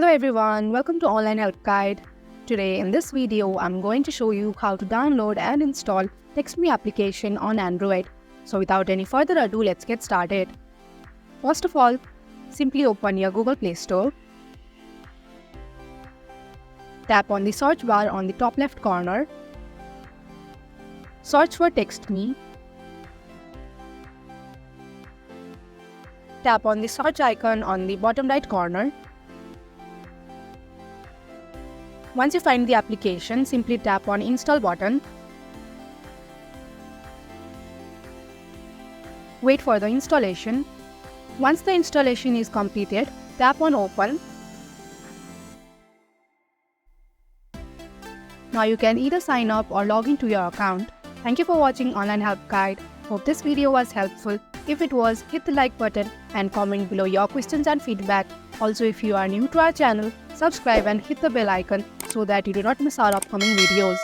Hello everyone, welcome to Online Help Guide. Today in this video, I'm going to show you how to download and install TextMe application on Android. So without any further ado, let's get started. First of all, simply open your Google Play Store. Tap on the search bar on the top left corner. Search for TextMe. Tap on the search icon on the bottom right corner. Once you find the application, simply tap on Install button. Wait for the installation. Once the installation is completed, tap on Open. Now you can either sign up or log into your account. Thank you for watching Online Help Guide. Hope this video was helpful. If it was, hit the like button and comment below your questions and feedback. Also, if you are new to our channel, subscribe and hit the bell icon so that you do not miss our upcoming videos.